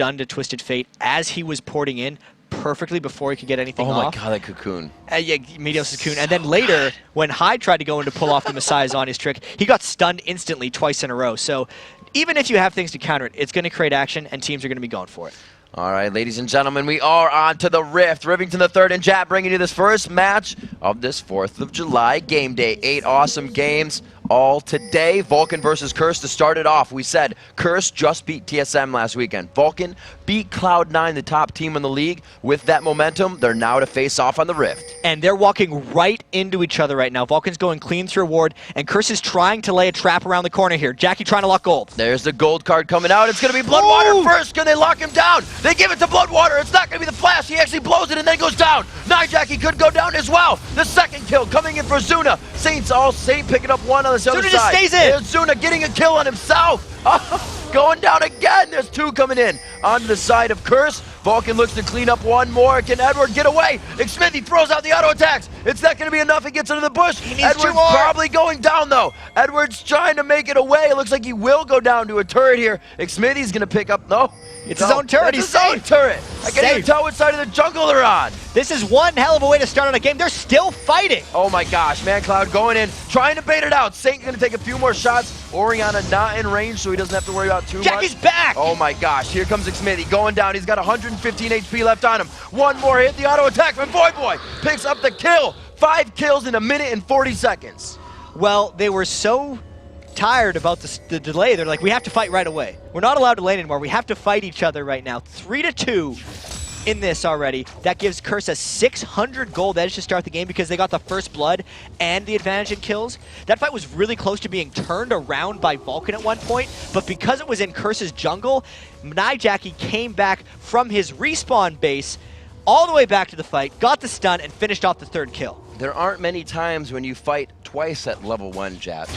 stunned a Twisted Fate as he was porting in perfectly before he could get anything off. Oh my god, that cocoon. Yeah, Meteos' cocoon. And then later, when Hyde tried to go in to pull off the Messiah's on his trick, he got stunned instantly twice in a row. So even if you have things to counter it, it's going to create action, and teams are going to be going for it. All right, ladies and gentlemen, we are on to the Rift. Rivington the Third and Jap bringing you this first match of this 4th of July game day. 8 awesome games all today. Vulcun versus Curse to start it off. We said Curse just beat TSM last weekend. Vulcun beat Cloud9, the top team in the league. With that momentum, they're now to face off on the Rift. And they're walking right into each other right now. Vulcan's going clean through ward, and Curse is trying to lay a trap around the corner here. Jackie trying to lock gold. There's the gold card coming out. It's going to be Bloodwater first. Can they lock him down? They give it to Bloodwater. It's not going to be the flash. He actually blows it and then goes down. Jackie could go down as well. The second kill coming in for Zuna. Saint picking up one on this other side. Zuna just stays in. There's Zuna getting a kill on himself. Going down again. There's 2 coming in onto the side of Curse. Vulcun looks to clean up one more. Can Edward get away? Xmithy throws out the auto attacks. It's not going to be enough. He gets into the bush. Edward's probably going down though. Edward's trying to make it away. It looks like he will go down to a turret here. Xmithy's going to pick up. No. It's his own turret. He's his own turret. I can't even tell which side of the jungle they're on. This is one hell of a way to start on a game. They're still fighting. Oh my gosh, ManCloud going in, trying to bait it out. Saint gonna take a few more shots. Orianna not in range, so he doesn't have to worry about too much. Jackie's back! Oh my gosh, here comes Xmithy going down. He's got 115 HP left on him. One more hit, the auto attack from Boy picks up the kill. 5 kills in 1 minute and 40 seconds. Well, they were so tired about the delay. They're like, we have to fight right away. We're not allowed to lane anymore. We have to fight each other right now. 3-2 in this already. That gives Curse a 600 gold edge to start the game because they got the first blood and the advantage in kills. That fight was really close to being turned around by Vulcun at one point, but because it was in Curse's jungle, Jackie came back from his respawn base all the way back to the fight, got the stun, and finished off the 3rd kill. There aren't many times when you fight twice at level 1, Jap.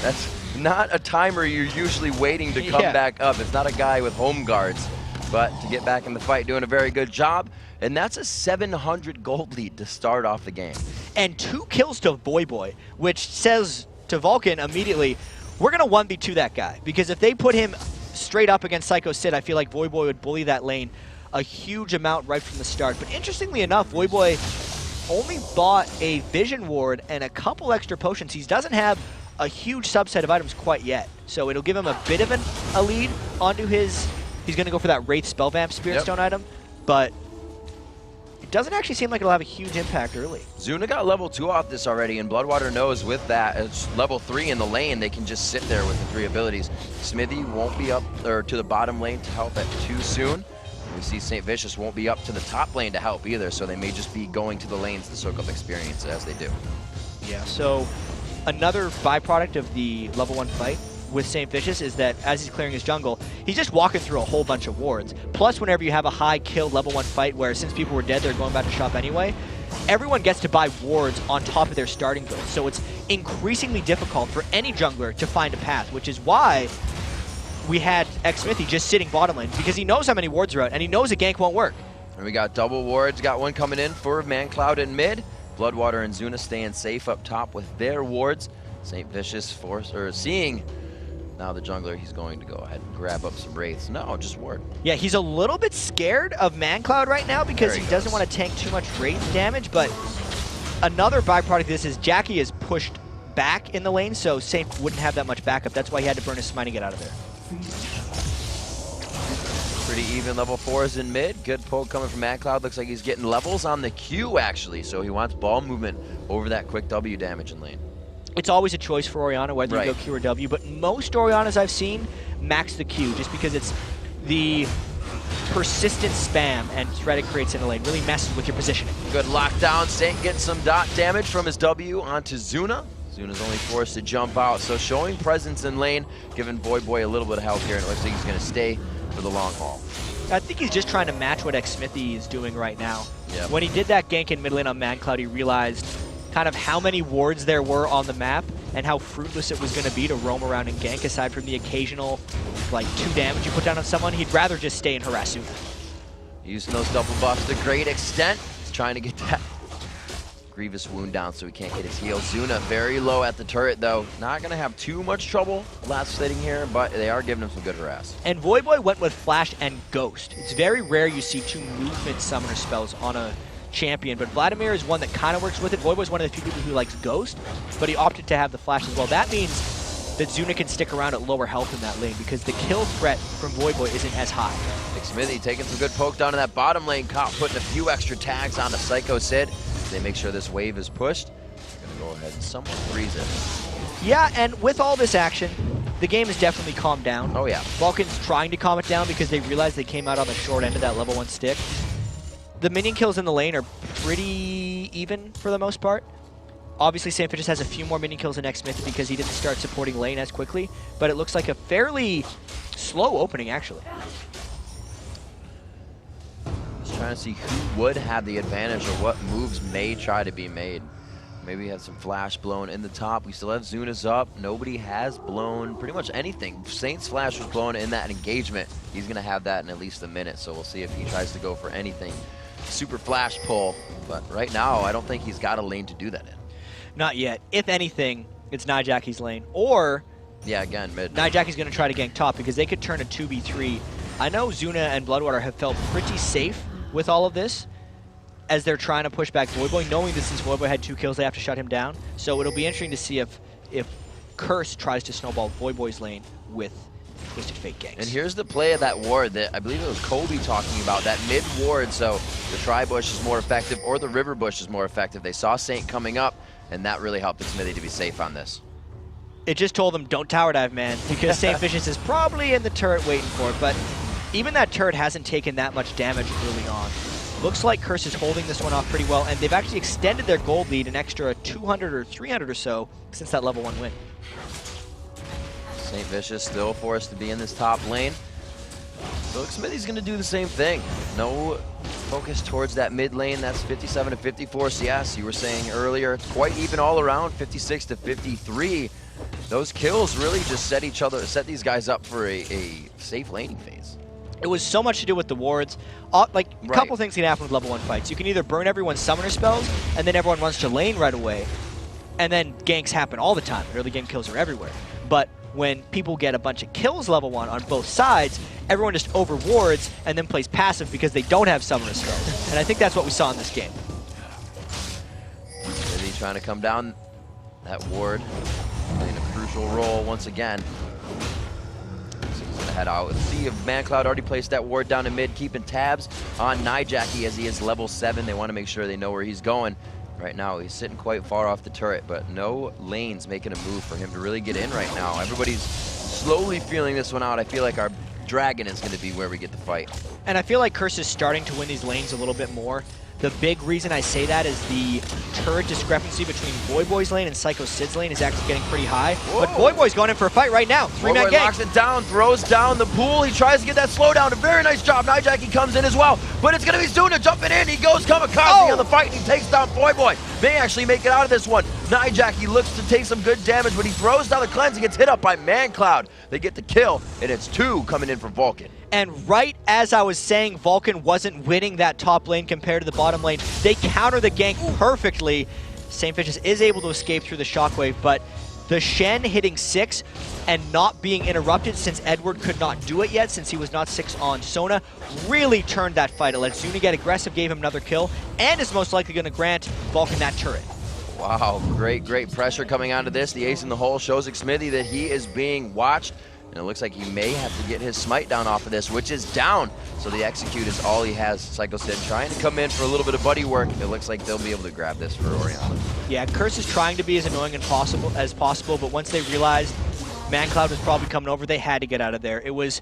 That's not a timer you're usually waiting to come back up. It's not a guy with home guards, but to get back in the fight, doing a very good job. And that's a 700 gold lead to start off the game. And 2 kills to Boy, which says to Vulcun immediately, we're going to 1v2 that guy. Because if they put him straight up against Psycho Sid, I feel like Boy would bully that lane a huge amount right from the start. But interestingly enough, Boy only bought a Vision Ward and a couple extra potions. He doesn't have a huge subset of items quite yet. So it'll give him a bit of a lead onto his... He's going to go for that Wraith Spellvamp Spirit Stone item, but it doesn't actually seem like it'll have a huge impact early. Zuna got level 2 off this already, and Bloodwater knows with that, it's level 3 in the lane, they can just sit there with the 3 abilities. Smithy won't be up or to the bottom lane to help at too soon. We see St. Vicious won't be up to the top lane to help either, so they may just be going to the lanes to soak up experience as they do. Yeah, so another byproduct of the level 1 fight with St. Vicious is that as he's clearing his jungle, he's just walking through a whole bunch of wards. Plus, whenever you have a high kill level 1 fight where since people were dead, they're going back to shop anyway, everyone gets to buy wards on top of their starting build. So it's increasingly difficult for any jungler to find a path, which is why we had Xmithy just sitting bottom lane, because he knows how many wards are out, and he knows a gank won't work. And we got double wards, got one coming in for ManCloud in mid. Bloodwater and Zuna staying safe up top with their wards. St. Vicious seeing now the jungler, he's going to go ahead and grab up some Wraiths. No, just ward. Yeah, he's a little bit scared of ManCloud right now because he doesn't want to tank too much Wraith damage, but another byproduct of this is Jackie is pushed back in the lane, so Saint wouldn't have that much backup. That's why he had to burn his smite to get out of there. Pretty even level 4s in mid. Good poke coming from ManCloud. Looks like he's getting levels on the Q, actually, so he wants ball movement over that quick W damage in lane. It's always a choice for Orianna whether you go Q or W, but most Oriannas I've seen max the Q just because it's the persistent spam and threat it creates in the lane. Really messes with your positioning. Good lockdown. Saint getting some dot damage from his W onto Zuna. Zuna's only forced to jump out, so showing presence in lane, giving Boy a little bit of help here, and it looks like he's going to stay for the long haul. I think he's just trying to match what Xmithy is doing right now. Yep. When he did that gank in mid lane on ManCloud, he realized kind of how many wards there were on the map and how fruitless it was going to be to roam around and gank aside from the occasional like 2 damage you put down on someone. He'd rather just stay and harass Zuna. Using those double buffs to great extent. He's trying to get that grievous wound down so he can't get his heal. Zuna very low at the turret though. Not gonna have too much trouble last sitting here, but they are giving him some good harass. And Voyboy went with Flash and Ghost. It's very rare you see 2 movement summoner spells on a champion, but Vladimir is one that kind of works with it. Voyboy's one of the few people who likes Ghost, but he opted to have the Flash as well. That means that Zuna can stick around at lower health in that lane because the kill threat from Voyboy isn't as high. Smithy taking some good poke down in that bottom lane. Cop putting a few extra tags on the Psycho Sid. They make sure this wave is pushed. They're gonna go ahead and somewhat freeze it. Yeah, and with all this action, the game has definitely calmed down. Oh yeah. Vulcan's trying to calm it down because they realized they came out on the short end of that level 1 stick. The minion kills in the lane are pretty even for the most part. Obviously, St. Fitch's has a few more minion kills than X-Smith because he didn't start supporting lane as quickly, but it looks like a fairly slow opening, actually. Just trying to see who would have the advantage or what moves may try to be made. Maybe we have some flash blown in the top. We still have Zuna's up. Nobody has blown pretty much anything. Saint's flash was blown in that engagement. He's going to have that in at least a minute, so we'll see if he tries to go for anything. Super flash pull, but right now I don't think he's got a lane to do that in. Not yet. If anything, it's Nijacki's lane. Or, yeah, again, mid. Nijacki's going to try to gank top because they could turn a 2v3. I know Zuna and Bloodwater have felt pretty safe with all of this as they're trying to push back Voyboy, knowing that since Voyboy had 2 kills, they have to shut him down. So it'll be interesting to see if Curse tries to snowball Voyboy's lane with Twisted Fate ganks. And here's the play of that ward that I believe it was Kobe talking about, that mid ward, so the Tri-Bush is more effective or the River Bush is more effective. They saw Saint coming up, and that really helped the Smithy to be safe on this. It just told them, don't tower dive, man, because St. Vicious is probably in the turret waiting for it, but even that turret hasn't taken that much damage early on. Looks like Curse is holding this one off pretty well, and they've actually extended their gold lead an extra 200 or 300 or so since that level 1 win. St. Vicious still forced to be in this top lane. So Smithy's going to do the same thing. No focus towards that mid lane. That's 57 to 54 CS. You were saying earlier, it's quite even all around, 56 to 53. Those kills really just set these guys up for a safe laning phase. It was so much to do with the wards. A couple things can happen with level 1 fights. You can either burn everyone's summoner spells, and then everyone runs to lane right away, and then ganks happen all the time. Early game kills are everywhere. But when people get a bunch of kills level 1 on both sides, everyone just overwards and then plays passive because they don't have summoner spells. And I think that's what we saw in this game. Smithy trying to come down that ward, playing a crucial role once again. Head out. See if ManCloud already placed that ward down in mid, keeping tabs on Nijacki as he is level 7. They want to make sure they know where he's going. Right now, he's sitting quite far off the turret, but no lanes making a move for him to really get in right now. Everybody's slowly feeling this one out. I feel like our Dragon is going to be where we get the fight. And I feel like Curse is starting to win these lanes a little bit more. The big reason I say that is the turret discrepancy between Voyboy's lane and Psycho Sid's lane is actually getting pretty high. Whoa. But Voyboy's going in for a fight right now. 3-man gank. Locks it down, throws down the pool. He tries to get that slowdown. A very nice job. Nijacki comes in as well. But it's going to be Zuna jumping in. He goes kamikaze on the fight, and he takes down Voyboy. May actually make it out of this one. Nijacki looks to take some good damage, but he throws down the cleanse and gets hit up by ManCloud. They get the kill, and it's 2 coming in from Vulcun. And right as I was saying Vulcun wasn't winning that top lane compared to the bottom lane, they counter the gank perfectly. St. Vicious is able to escape through the shockwave, but the Shen hitting 6 and not being interrupted since Edward could not do it yet, since he was not 6 on Sona, really turned that fight. It let Zuna get aggressive, gave him another kill, and is most likely going to grant Vulcun that turret. Wow, great pressure coming onto this. The ace in the hole shows Smithy that he is being watched. And it looks like he may have to get his smite down off of this, which is down. So the execute is all he has. Psycho Sid trying to come in for a little bit of buddy work. It looks like they'll be able to grab this for Orianna. Yeah, Curse is trying to be as annoying as possible, but once they realized ManCloud was probably coming over, they had to get out of there. It was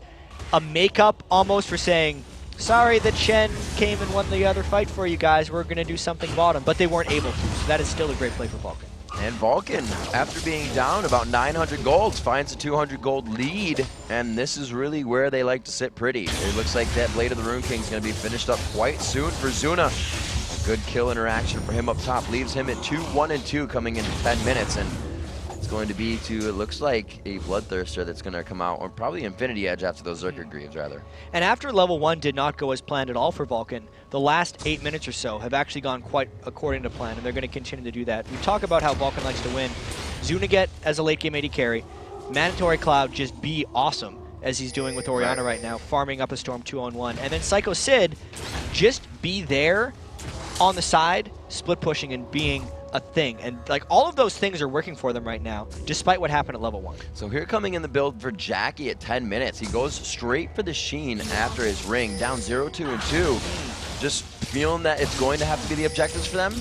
a makeup almost for saying, sorry that Shen came and won the other fight for you guys. We're going to do something bottom, but they weren't able to. So that is still a great play for Vulcun. And Vulcun, after being down about 900 golds, finds a 200 gold lead, and this is really where they like to sit pretty. It looks like that Blade of the Rune King is going to be finished up quite soon for Zuna. A good kill interaction for him up top leaves him at 2-1-2 coming into 10 minutes, and It's going to be to, it looks like, a Bloodthirster that's going to come out, or probably Infinity Edge after those Zerker Greaves, rather. And after level 1 did not go as planned at all for Vulcun, the last 8 minutes or so have actually gone quite according to plan, and they're going to continue to do that. We talk about how Vulcun likes to win. Zunaget as a late game AD carry, Mandatory Cloud just be awesome, as he's doing with Orianna right now, farming up a Storm 2-on-1. And then Psycho Sid, just be there on the side, split pushing and being a thing. And like all of those things are working for them right now, despite what happened at level 1. So here coming in the build for Jackie at 10 minutes. He goes straight for the Sheen after his ring, down 0-2 and 2. Just feeling that it's going to have to be the objectives for them.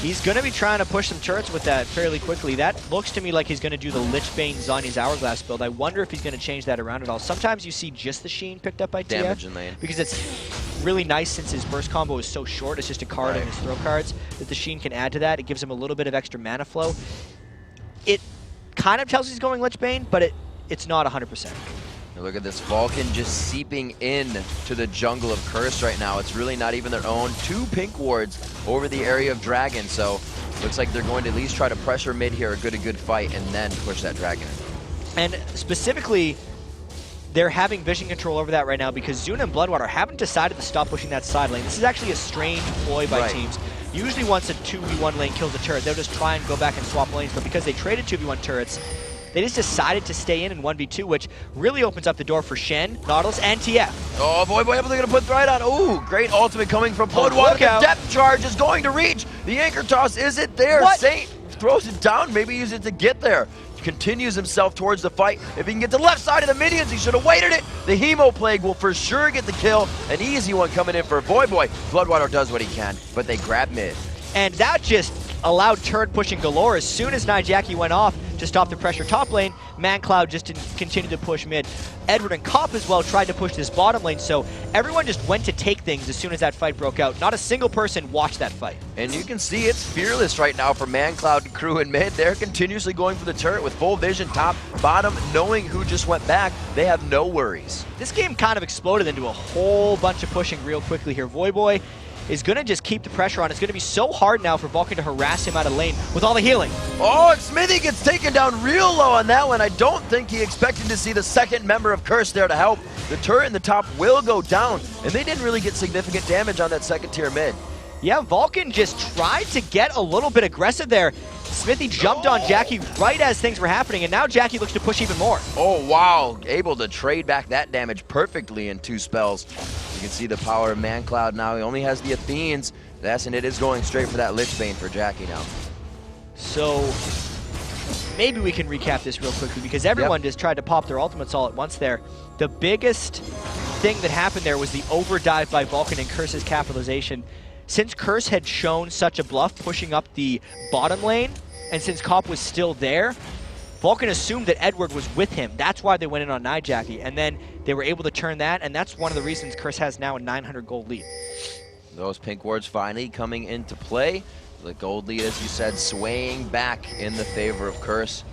He's going to be trying to push some turrets with that fairly quickly. That looks to me like he's going to do the Lichbane Zhonya's Hourglass build. I wonder if he's going to change that around at all. Sometimes you see just the Sheen picked up by TF. Damage in lane. Because it's really nice since his burst combo is so short. It's just a card and his throw cards that the Sheen can add to that. It gives him a little bit of extra mana flow. It kind of tells he's going Lichbane, but it's not 100%. Look at this Vulcun just seeping in to the jungle of Curse right now. It's really not even their own. 2 pink wards over the area of Dragon, so looks like they're going to at least try to pressure mid here, a good fight, and then push that Dragon. And specifically, they're having vision control over that right now because Zuna and Bloodwater haven't decided to stop pushing that side lane. This is actually a strange ploy by teams. Usually once a 2v1 lane kills a turret, they'll just try and go back and swap lanes, but because they traded 2v1 turrets, they just decided to stay in 1v2, which really opens up the door for Shen, Nautilus, and TF. Oh, boy, able to put right on. Ooh, great ultimate coming from Bloodwater. The depth charge is going to reach. The anchor toss isn't there. What? Saint throws it down, maybe use it to get there. Continues himself towards the fight. If he can get to the left side of the minions, he should have waited it. The Hemo Plague will for sure get the kill. An easy one coming in for Boy. Bloodwater does what he can, but they grab mid. And that just allowed turret pushing galore. As soon as Nijaki went off to stop the pressure top lane, ManCloud just continued to push mid. Edward and Kopp as well tried to push this bottom lane, so everyone just went to take things as soon as that fight broke out. Not a single person watched that fight. And you can see it's fearless right now for ManCloud crew in mid. They're continuously going for the turret with full vision, top, bottom, knowing who just went back. They have no worries. This game kind of exploded into a whole bunch of pushing real quickly here. Voyboy is going to just keep the pressure on. It's going to be so hard now for Vulcun to harass him out of lane with all the healing. Oh, and Smithy gets taken down real low on that one. I don't think he expected to see the second member of Curse there to help. The turret in the top will go down, and they didn't really get significant damage on that second tier mid. Yeah, Vulcun just tried to get a little bit aggressive there. Smithy jumped on Jackie right as things were happening, and now Jackie looks to push even more. Oh, wow. Able to trade back that damage perfectly in 2 spells. You can see the power of ManCloud now. He only has the Athenes. And it is going straight for that Lichbane for Jackie now. So maybe we can recap this real quickly because everyone just tried to pop their ultimates all at once there. The biggest thing that happened there was the overdive by Vulcun and Curse's capitalization. Since Curse had shown such a bluff pushing up the bottom lane, and since Kopp was still there, Vulcun assumed that Edward was with him. That's why they went in on Nijaki, and then they were able to turn that, and that's one of the reasons Curse has now a 900 gold lead. Those pink wards finally coming into play. The gold lead, as you said, swaying back in the favor of Curse.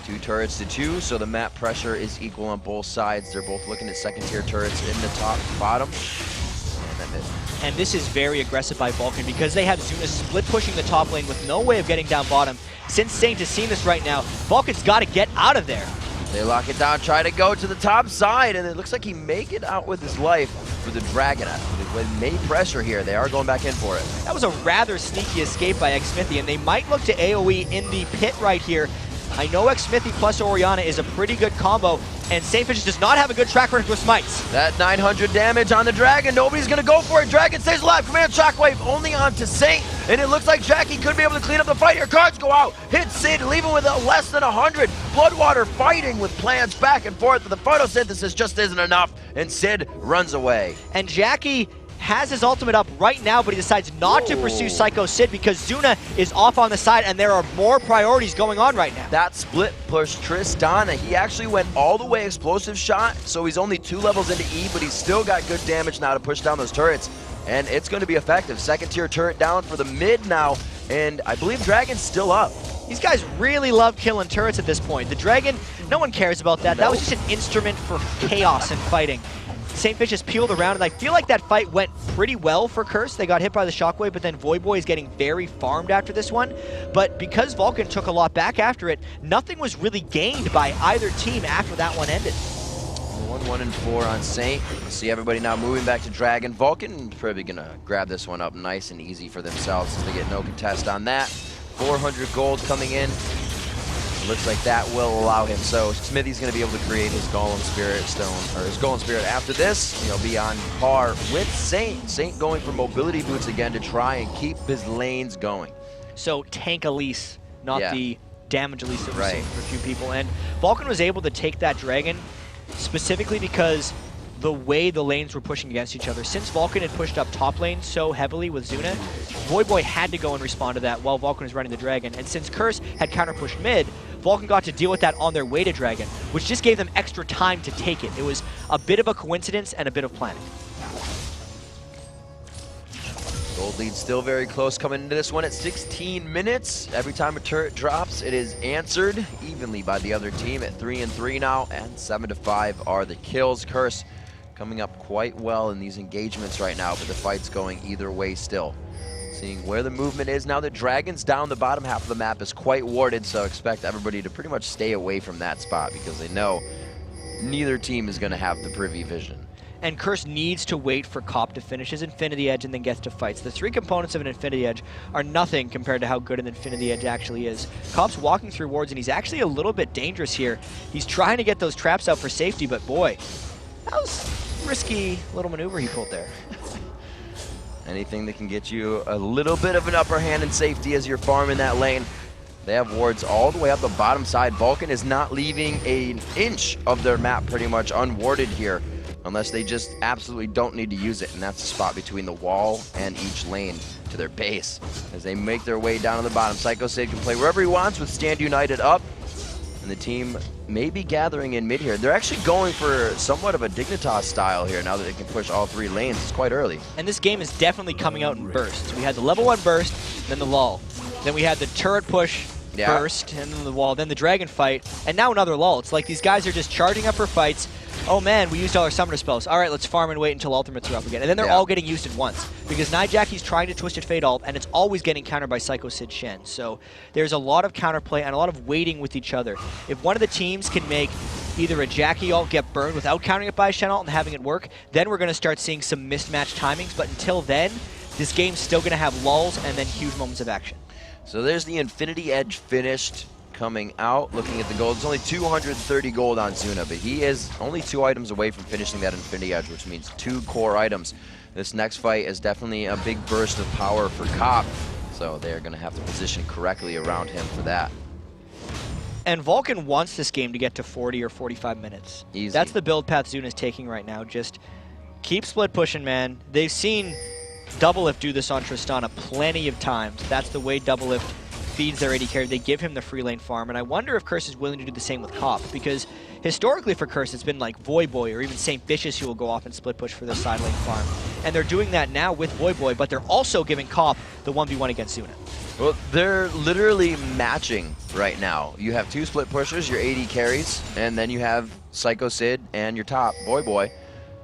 2 turrets to 2, so the map pressure is equal on both sides. They're both looking at second tier turrets in the top, bottom, and then mid. And this is very aggressive by Vulcun because they have Zuna split pushing the top lane with no way of getting down bottom. Since Saint has seen this right now, Vulcan's got to get out of there. They lock it down, try to go to the top side, and it looks like he may get out with his life for the Dragon. With May pressure here, they are going back in for it. That was a rather sneaky escape by Xmithy, and they might look to AoE in the pit right here. I know Xmithy plus Orianna is a pretty good combo, and Saintfish does not have a good track record with smites. That 900 damage on the Dragon, nobody's gonna go for it. Dragon stays alive, command shockwave only on to Saint, and it looks like Jackie could be able to clean up the fight here. Cards go out, hit Sid, leave him with less than 100. Bloodwater fighting with plans back and forth, but the photosynthesis just isn't enough, and Sid runs away. And Jackie has his ultimate up right now, but he decides not to pursue Psycho Sid because Zuna is off on the side and there are more priorities going on right now. That split push Tristana, he actually went all the way explosive shot, so he's only 2 levels into E, but he's still got good damage now to push down those turrets, and it's going to be effective. Second tier turret down for the mid now, and I believe Dragon's still up. These guys really love killing turrets at this point. The Dragon, no one cares about that. That was just an instrument for chaos and fighting. St. Vicious peeled around, and I feel like that fight went pretty well for Curse. They got hit by the shockwave, but then Voyboy is getting very farmed after this one. But because Vulcun took a lot back after it, nothing was really gained by either team after that one ended. 1, 1, and 4 on Saint. See everybody now moving back to Dragon. Vulcun probably gonna grab this one up nice and easy for themselves as they get no contest on that. 400 gold coming in. Looks like that will allow him. So Smithy's going to be able to create his Golem Spirit Stone, or his Golem Spirit after this. He'll be on par with Saint. Saint going for mobility boots again to try and keep his lanes going. So tank Elise, not the damage Elise that we're seeing for a few people. And Vulcun was able to take that Dragon specifically because the way the lanes were pushing against each other. Since Vulcun had pushed up top lane so heavily with Zuna, Voyboy had to go and respond to that while Vulcun was running the Dragon. And since Curse had counter-pushed mid, Vulcun got to deal with that on their way to Dragon, which just gave them extra time to take it. It was a bit of a coincidence and a bit of planning. Gold lead still very close coming into this one at 16 minutes. Every time a turret drops, it is answered evenly by the other team at 3 and 3 now, and 7 to 5 are the kills. Curse coming up quite well in these engagements right now, but the fight's going either way still. Seeing where the movement is now, the Dragon's down the bottom half of the map is quite warded, so expect everybody to pretty much stay away from that spot because they know neither team is going to have the privy vision. And Curse needs to wait for Cop to finish his Infinity Edge and then gets to fights. The 3 components of an Infinity Edge are nothing compared to how good an Infinity Edge actually is. Cop's walking through wards, and he's actually a little bit dangerous here. He's trying to get those traps out for safety, but boy, that was a risky little maneuver he pulled there. Anything that can get you a little bit of an upper hand in safety as you're farming that lane. They have wards all the way up the bottom side. Vulcun is not leaving an inch of their map pretty much unwarded here, unless they just absolutely don't need to use it, and that's the spot between the wall and each lane to their base. As they make their way down to the bottom, Psycho Sid can play wherever he wants with Stand United up, and the team may be gathering in mid here. They're actually going for somewhat of a Dignitas style here now that they can push all 3 lanes. It's quite early. And this game is definitely coming out in bursts. We had the level 1 burst, then the lull. Then we had the turret push burst, and then the wall, then the Dragon fight, and now another lull. It's like these guys are just charging up for fights. Oh man, we used all our summoner spells. All right, let's farm and wait until ultimates are up again. And then they're all getting used at once. Because Nijacky's trying to Twisted Fate ult, and it's always getting countered by Psycho Sid Shen. So there's a lot of counterplay and a lot of waiting with each other. If one of the teams can make either a Jackie ult get burned without countering it by a Shen ult and having it work, then we're going to start seeing some mismatched timings. But until then, this game's still going to have lulls and then huge moments of action. So there's the Infinity Edge finished. Coming out, looking at the gold. It's only 230 gold on Zuna, but he is only 2 items away from finishing that Infinity Edge, which means 2 core items. This next fight is definitely a big burst of power for Cop, so they're going to have to position correctly around him for that. And Vulcun wants this game to get to 40 or 45 minutes. Easy. That's the build path Zuna's taking right now. Just keep split pushing, man. They've seen Doublelift do this on Tristana plenty of times. That's the way Doublelift feeds their AD carry. They give him the free lane farm, and I wonder if Curse is willing to do the same with Cop, because historically for Curse it's been like Voyboy or even St. Vicious who will go off and split push for their side lane farm. And they're doing that now with Voyboy, but they're also giving Cop the 1v1 against Zuna. Well, they're literally matching right now. You have 2 split pushers, your AD carries, and then you have Psycho Sid and your top, Voyboy,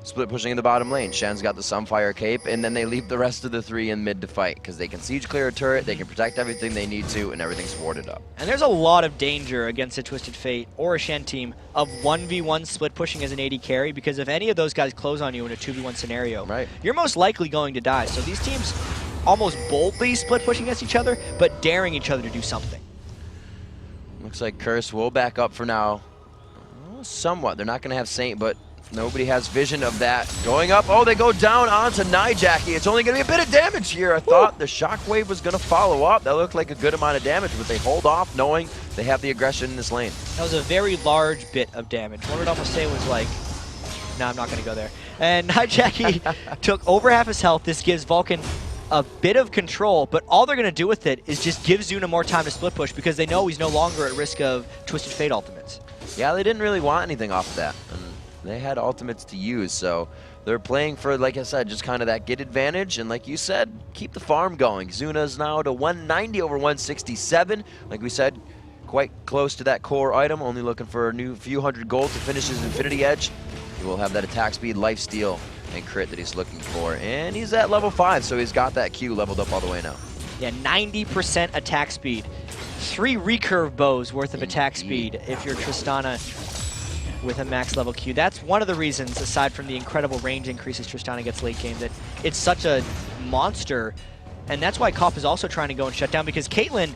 split pushing in the bottom lane. Shen's got the Sunfire Cape, and then they leave the rest of the 3 in mid to fight, because they can siege clear a turret, they can protect everything they need to, and everything's warded up. And there's a lot of danger against a Twisted Fate or a Shen team of 1v1 split pushing as an AD carry, because if any of those guys close on you in a 2v1 scenario, you're most likely going to die. So these teams almost boldly split pushing against each other, but daring each other to do something. Looks like Curse will back up for now. Somewhat. They're not going to have Saint, but nobody has vision of that. Going up. Oh, they go down onto Nijacky. It's only going to be a bit of damage here. I thought the shockwave was going to follow up. That looked like a good amount of damage, but they hold off knowing they have the aggression in this lane. That was a very large bit of damage. One would almost say was like, no, I'm not going to go there. And Nijacky took over half his health. This gives Vulcun a bit of control, but all they're going to do with it is just give Zuna more time to split push, because they know he's no longer at risk of Twisted Fate ultimates. Yeah, they didn't really want anything off of that. And they had ultimates to use, so they're playing for, like I said, just kind of that get advantage, and like you said, keep the farm going. Zuna's now to 190 over 167. Like we said, quite close to that core item, only looking for a new few hundred gold to finish his Infinity Edge. He will have that attack speed, life steal, and crit that he's looking for. And he's at level 5, so he's got that Q leveled up all the way now. Yeah, 90% attack speed. 3 recurve bows worth of attack speed if you're Tristana with a max level Q. That's one of the reasons, aside from the incredible range increases Tristana gets late game, that it's such a monster. And that's why Kopp is also trying to go and shut down, because Caitlyn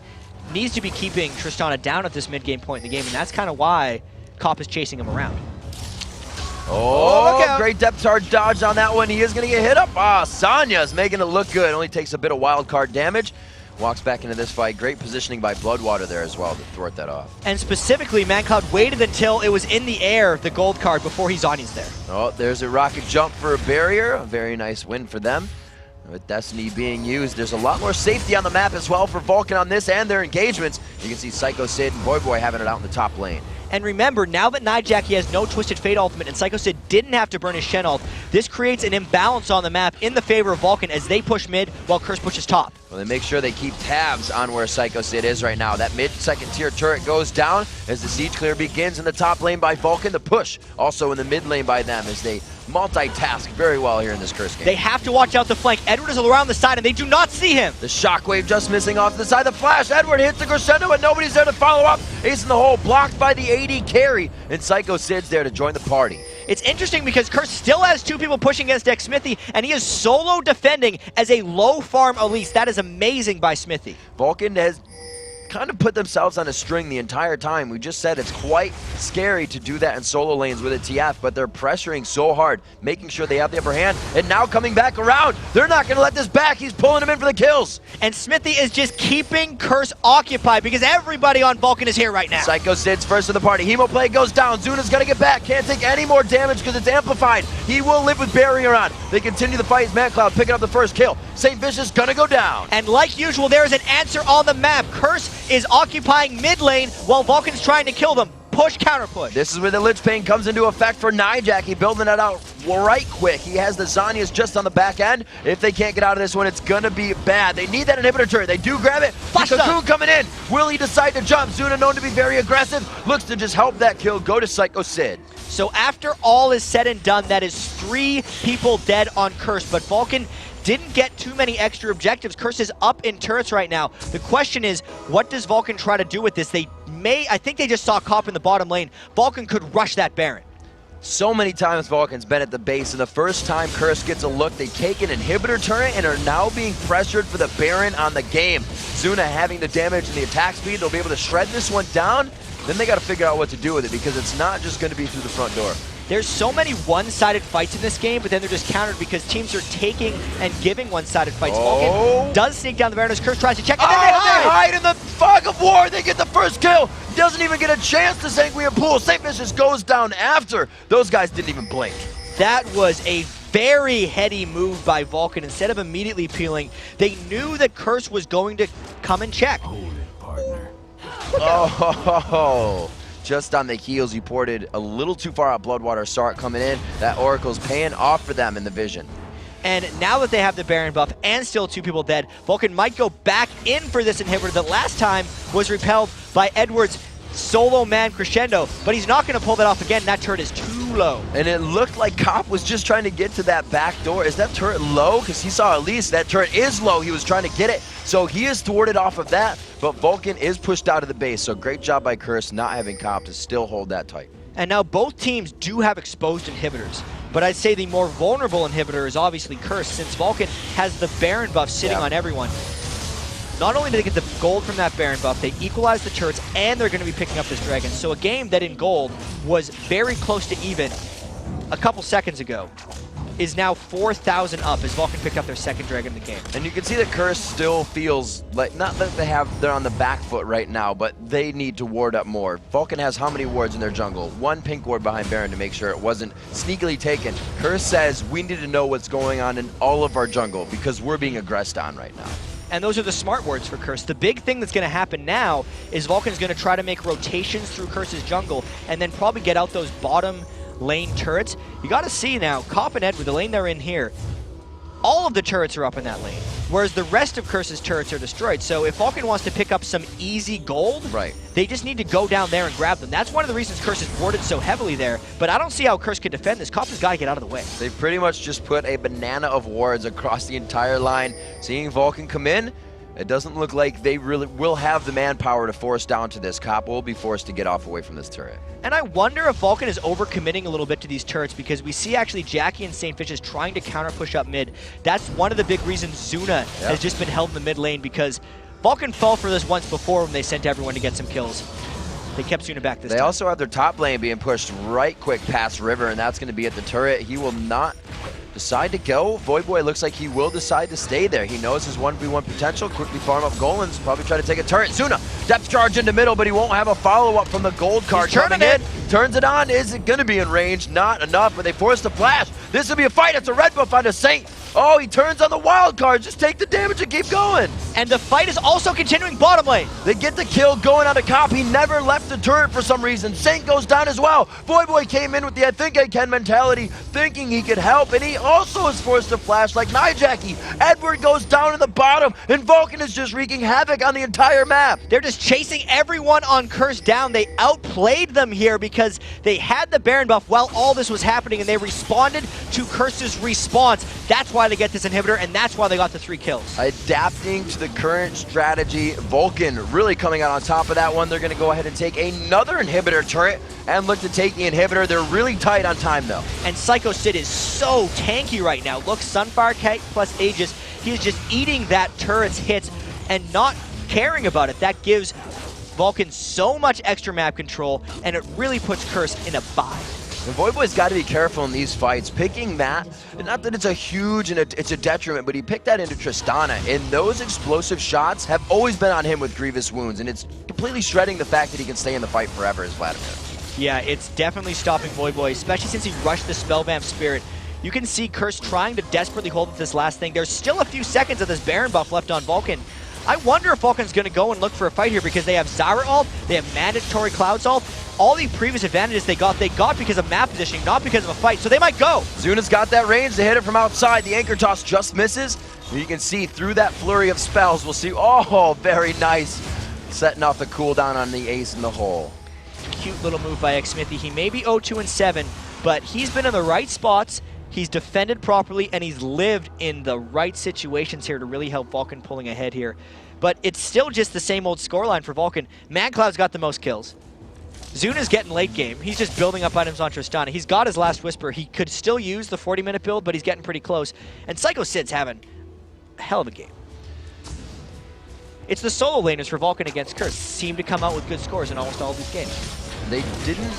needs to be keeping Tristana down at this mid-game point in the game, and that's kind of why Kopp is chasing him around. Oh, great depth charge dodge on that one. He is going to get hit up. Sanya's making it look good. Only takes a bit of wild card damage. Walks back into this fight. Great positioning by Bloodwater there as well to thwart that off. And specifically, ManCloud waited until it was in the air, the gold card, before he Zanya's there. Oh, there's a rocket jump for a barrier. A very nice win for them. With Destiny being used, there's a lot more safety on the map as well for Vulcun on this and their engagements. You can see Psycho Sid and Voyboy having it out in the top lane. And remember, now that Nijaki has no Twisted Fate ultimate and Psycho Sid didn't have to burn his Shen ult, this creates an imbalance on the map in the favor of Vulcun as they push mid while Curse pushes top. Well, they make sure they keep tabs on where Psycho Sid is right now. That mid-second tier turret goes down as the siege clear begins in the top lane by Vulcun. The push also in the mid lane by them as they multitask very well here in this Curse game. They have to watch out the flank. Edward is around the side and they do not see him. The shockwave just missing off the side. The flash. Edward hits the crescendo and nobody's there to follow up. Ace in the hole, blocked by the AD carry, and Psycho Sid's there to join the party. It's interesting because Curse still has 2 people pushing against Dex Smithy, and he is solo defending as a low farm Elise. That is amazing by Smithy. Vulcun has kind of put themselves on a string the entire time. We just said it's quite scary to do that in solo lanes with a TF, but they're pressuring so hard, making sure they have the upper hand, and now coming back around. They're not going to let this back. He's pulling him in for the kills. And Smithy is just keeping Curse occupied because everybody on Vulcun is here right now. Psycho Sid's first of the party. Hemo play goes down. Zuna's going to get back. Can't take any more damage because it's amplified. He will live with barrier on. They continue the fight as ManCloud picking up the first kill. St. Vicious going to go down. And like usual, there is an answer on the map. Curse is occupying mid lane while Vulcan's trying to kill them. Push, counter push. This is where the Lich Pain comes into effect for Nijaki, building it out right quick. He has the Zanyas just on the back end. If they can't get out of this one, it's gonna be bad. They need that inhibitor turret. They do grab it. Cocoon coming in. Will he decide to jump? Zuna, known to be very aggressive, looks to just help that kill go to Psycho Sid. So after all is said and done, that is 3 people dead on Curse, but Vulcan didn't get too many extra objectives. Curse is up in turrets right now. The question is, what does Vulcan try to do with this? I think they just saw Kopp in the bottom lane. Vulcan could rush that Baron. So many times Vulcan's been at the base, and the first time Curse gets a look, they take an inhibitor turret and are now being pressured for the Baron on the game. Zuna having the damage and the attack speed, they'll be able to shred this one down. Then they got to figure out what to do with it because it's not just going to be through the front door. There's so many one-sided fights in this game, but then they're just countered because teams are taking and giving one-sided fights. Vulcan does sneak down the Baron as Curse tries to check, and then they hide in the fog of war. They get the first kill. Doesn't even get a chance to Sanguine Pool. St. Vicious goes down after. Those guys didn't even blink. That was a very heady move by Vulcan. Instead of immediately peeling, they knew that Curse was going to come and check. Hold it, partner. Oh, just on the heels, you ported a little too far out. Bloodwater saw it coming in. That Oracle's paying off for them in the vision. And now that they have the Baron buff and still 2 people dead, Vulcan might go back in for this inhibitor that last time was repelled by Edward's solo man crescendo, but he's not going to pull that off again. That turret is too low. And it looked like Kopp was just trying to get to that back door. Is that turret low? Because he saw at least that turret is low. He was trying to get it. So he is thwarted off of that, but Vulcan is pushed out of the base. So great job by Curse not having Kopp to still hold that tight. And now both teams do have exposed inhibitors, but I'd say the more vulnerable inhibitor is obviously Curse, since Vulcan has the Baron buff sitting on everyone. Not only do they get the gold from that Baron buff, they equalize the turrets, and they're going to be picking up this Dragon. So a game that in gold was very close to even a couple seconds ago is now 4,000 up as Vulcan picked up their 2nd Dragon in the game. And you can see that Curse still feels like, not that they're on the back foot right now, but they need to ward up more. Vulcan has how many wards in their jungle? 1 pink ward behind Baron to make sure it wasn't sneakily taken. Curse says we need to know what's going on in all of our jungle because we're being aggressed on right now. And those are the smart words for Curse. The big thing that's going to happen now is Vulcan's going to try to make rotations through Curse's jungle and then probably get out those bottom lane turrets. You got to see now, Kopp and Edward, the lane they're in here, all of the turrets are up in that lane, whereas the rest of Curse's turrets are destroyed. So if Vulcun wants to pick up some easy gold, right, they just need to go down there and grab them. That's one of the reasons Curse is warded so heavily there, but I don't see how Curse could defend this. Copper's got to get out of the way. They pretty much just put a banana of wards across the entire line. Seeing Vulcun come in, it doesn't look like they really will have the manpower to force down to this. Cop will be forced to get off away from this turret. And I wonder if Vulcun is overcommitting a little bit to these turrets, because we see actually Jackie and St. Fishes trying to counter push up mid. That's one of the big reasons Zuna has just been held in the mid lane, because Vulcun fell for this once before when they sent everyone to get some kills. They kept Zuna back this time. They also have their top lane being pushed right quick past River, and that's going to be at the turret. He will not decide to go. Voyboy looks like he will decide to stay there. He knows his 1v1 potential. Quickly farm up Golans. Probably try to take a turret. Zuna, depth charge into middle, but he won't have a follow-up from the gold card coming in. Turns it on. Is it going to be in range? Not enough, but they force the flash. This will be a fight. It's a red buff onto Saint. Oh, he turns on the wild card. Just take the damage and keep going. And the fight is also continuing bottom lane. They get the kill going on to Cop. He never left the turret for some reason. Saint goes down as well. Voyboy came in with the I think I can mentality, thinking he could help, and he also is forced to flash like Nijaki. Edward goes down in the bottom, and Vulcun is just wreaking havoc on the entire map. They're just chasing everyone on Curse down. They outplayed them here because they had the Baron buff while all this was happening, and they responded to Curse's response. That's why they get this inhibitor, and that's why they got the 3 kills. Adapting to the current strategy, Vulcun really coming out on top of that one. They're going to go ahead and take another inhibitor turret and look to take the inhibitor. They're really tight on time, though. And Psycho Sid is so tanky right now. Look, Sunfire Kite plus Aegis. He is just eating that turret's hits and not caring about it. That gives Vulcun so much extra map control, and it really puts Curse in a bind. And Voyboy's got to be careful in these fights. Picking that, not that it's a huge and it's a detriment, but he picked that into Tristana, and those explosive shots have always been on him with grievous wounds, and it's completely shredding the fact that he can stay in the fight forever as Vladimir. Yeah, it's definitely stopping Voyboy, especially since he rushed the Spellvamp Spirit. You can see Curse trying to desperately hold up this last thing. There's still a few seconds of this Baron buff left on Vulcun. I wonder if Vulcan's going to go and look for a fight here, because they have Zyra ult, they have mandatory Clouds ult. All the previous advantages they got because of map positioning, not because of a fight, so they might go. Zuna's got that range to hit it from outside. The anchor toss just misses. You can see through that flurry of spells, we'll see, oh, very nice. Setting off the cooldown on the ace in the hole. Cute little move by Xmithy. He may be 0-2-7, but he's been in the right spots. He's defended properly, and he's lived in the right situations here to really help Vulcun pulling ahead here. But it's still just the same old scoreline for Vulcun. MadCloud's got the most kills. Zuna's getting late game. He's just building up items on Tristana. He's got his last Whisper. He could still use the 40-minute build, but he's getting pretty close. And Psycho Sid's having a hell of a game. It's the solo laners for Vulcun against Curse. Seem to come out with good scores in almost all of these games. They didn't,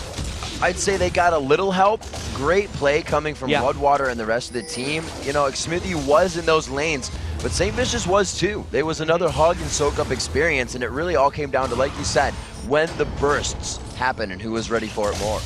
I'd say they got a little help. Great play coming from Bloodwater and the rest of the team. You know, Xmithy was in those lanes, but St. Vicious was too. There was another hug and soak up experience, and it really all came down to, like you said, when the bursts happen and who was ready for it more.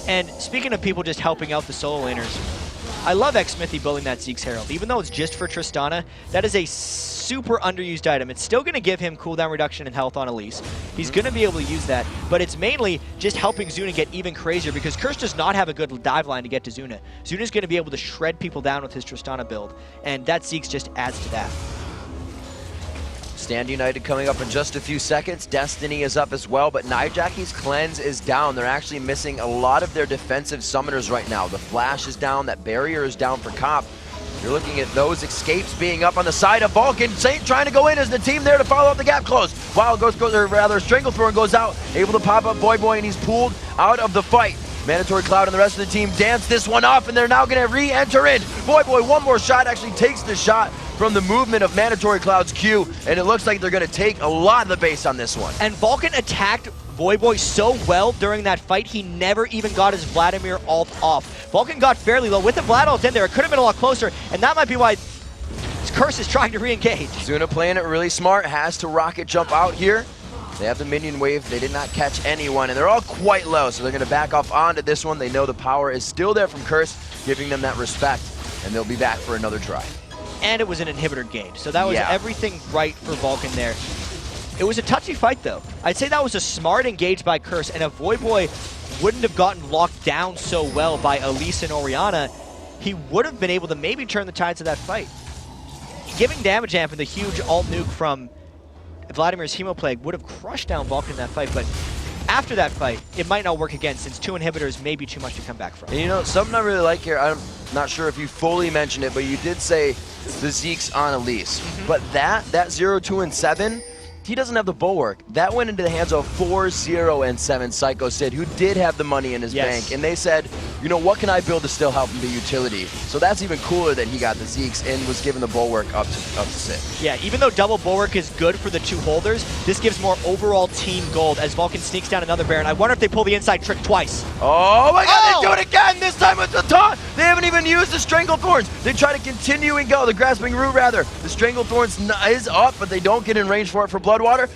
And speaking of people just helping out the solo laners, I love Xmithy building that Zeke's Herald. Even though it's just for Tristana, that is a super underused item. It's still going to give him cooldown reduction and health on Elise. He's going to be able to use that, but it's mainly just helping Zuna get even crazier, because Curse does not have a good dive line to get to Zuna. Zuna's going to be able to shred people down with his Tristana build, and that Zeke's just adds to that. Stand United coming up in just a few seconds. Destiny is up as well, but Nijaki's cleanse is down. They're actually missing a lot of their defensive summoners right now. The flash is down, that barrier is down for Cop. You're looking at those escapes being up on the side of Vulcun. Saint trying to go in as the team there to follow up the gap close. Wild goes, or rather Stranglethorn goes out, able to pop up Voyboy, and he's pulled out of the fight. Mandatory Cloud and the rest of the team dance this one off, and they're now going to re-enter in. Voyboy, one more shot, actually takes the shot from the movement of Mandatory Cloud's Q, and it looks like they're going to take a lot of the base on this one. And Vulcun attacked Voyboy so well during that fight, he never even got his Vladimir ult off. Vulcun got fairly low. With the Vlad ult in there, it could have been a lot closer, and that might be why Curse is trying to re-engage. Zuna playing it really smart, has to rocket jump out here. They have the minion wave. They did not catch anyone, and they're all quite low, so they're going to back off onto this one. They know the power is still there from Curse, giving them that respect, and they'll be back for another try. And it was an inhibitor game, so that was everything right for Vulcun there. It was a touchy fight, though. I'd say that was a smart engage by Curse, and if Voyboy wouldn't have gotten locked down so well by Elise and Orianna, he would have been able to maybe turn the tides of that fight. giving damage amp and the huge alt nuke from Vladimir's Hemoplague would have crushed down Vulcun in that fight, but after that fight, it might not work again since 2 inhibitors may be too much to come back from. And you know, something I really like here, I'm not sure if you fully mentioned it, but you did say the Zeke's on Elise. But that 0, 2, and 7, he doesn't have the bulwark. That went into the hands of 4, 0, and 7 Psycho Sid, who did have the money in his bank. And they said, you know, what can I build to still help him be utility? So that's even cooler that he got the Zeke's and was given the bulwark up to Sid. Yeah, even though double bulwark is good for the 2 holders, this gives more overall team gold as Vulcun sneaks down another Baron. I wonder if they pull the inside trick twice. Oh my god, they do it again! This time with the taunt! They haven't even used the Stranglethorns. They try to continue and go. The Grasping Root, rather. The Stranglethorns is up, but they don't get in range for it for Bloodwater.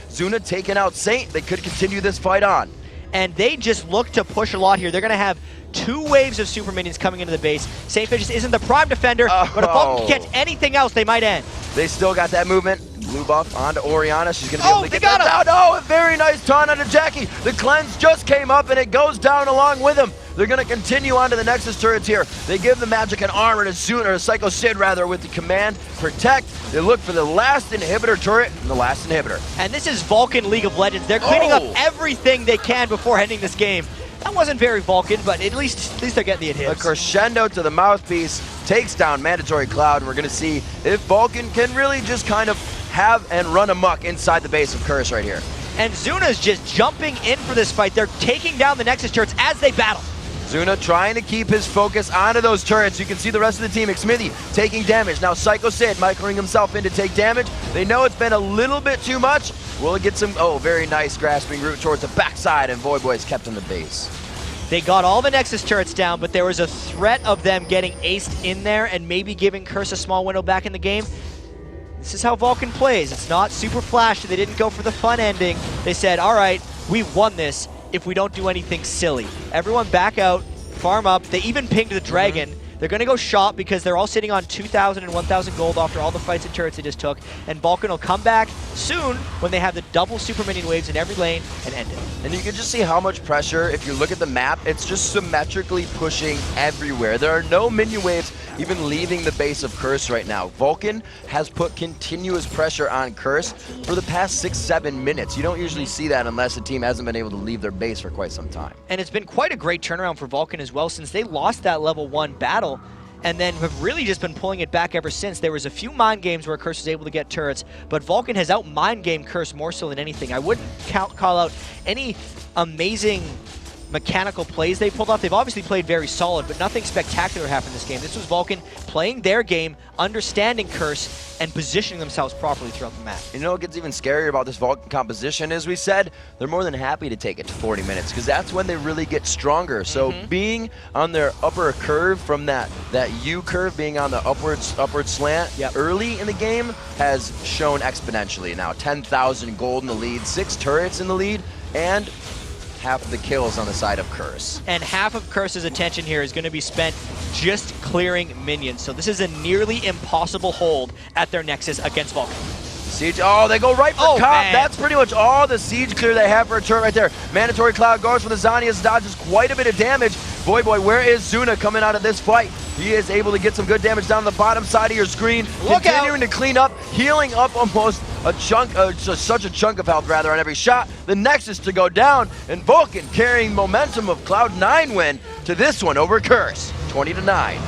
Zuna taking out Saint. They could continue this fight on. And they just look to push a lot here. They're going to have 2 waves of super minions coming into the base. Saint Vicious isn't the prime defender, but if Vulcun can catch anything else, they might end. They still got that movement. Blue buff onto Orianna. She's going to be able to get that down. Oh, a very nice taunt onto Jackie. The cleanse just came up, and it goes down along with him. They're going to continue on to the Nexus turrets here. They give the magic and armor to Zuna, or Psycho Sid rather, with the command Protect. They look for the last inhibitor turret and the last inhibitor. And this is Vulcun League of Legends. They're cleaning up everything they can before ending this game. That wasn't very Vulcun, but at least they're getting the hits. A crescendo to the mouthpiece takes down Mandatory Cloud, and we're going to see if Vulcun can really just kind of have and run amok inside the base of Curse right here. And Zuna's just jumping in for this fight. They're taking down the Nexus turrets as they battle. Zuna trying to keep his focus onto those turrets. You can see the rest of the team. Xmithy taking damage. Now Psycho Sid microing himself in to take damage. They know it's been a little bit too much. Will it get some, very nice Grasping Root towards the backside, and Voyboy's kept in the base. They got all the Nexus turrets down, but there was a threat of them getting aced in there and maybe giving Curse a small window back in the game. This is how Vulcun plays. It's not super flashy. They didn't go for the fun ending. They said, all right, we won this if we don't do anything silly. Everyone back out, farm up. They even pinged the Dragon. They're going to go shop because they're all sitting on 2,000 and 1,000 gold after all the fights and turrets they just took. And Vulcun will come back soon when they have the double super minion waves in every lane and end it. And you can just see how much pressure, if you look at the map, it's just symmetrically pushing everywhere. There are no minion waves even leaving the base of Curse right now. Vulcun has put continuous pressure on Curse for the past 6-7 minutes. You don't usually see that unless a team hasn't been able to leave their base for quite some time. And it's been quite a great turnaround for Vulcun as well since they lost that level 1 battle and then have really just been pulling it back ever since. There was a few mind games where Curse was able to get turrets, but Vulcun has out mind game Curse more so than anything. I wouldn't call out any amazing mechanical plays they pulled off. They've obviously played very solid, but nothing spectacular happened this game. This was Vulcun playing their game, understanding Curse, and positioning themselves properly throughout the map. You know what gets even scarier about this Vulcun composition? As we said, they're more than happy to take it to 40 minutes because that's when they really get stronger. So being on their upper curve from that U curve, being on the upward slant early in the game has shown exponentially. Now 10,000 gold in the lead, 6 turrets in the lead, and half of the kills on the side of Curse. And half of Curse's attention here is going to be spent just clearing minions. So this is a nearly impossible hold at their Nexus against Vulcun. Siege, they go right for Comp. That's pretty much all the siege clear they have for a turret right there. Mandatory Cloud goes for the Zanias, dodges quite a bit of damage. Voyboy, where is Zuna coming out of this fight? He is able to get some good damage down the bottom side of your screen. Continuing to clean up, healing up almost a chunk, such a chunk of health rather on every shot. The Nexus to go down, and Vulcun carrying momentum of Cloud9 win to this one over Curse, 20-9.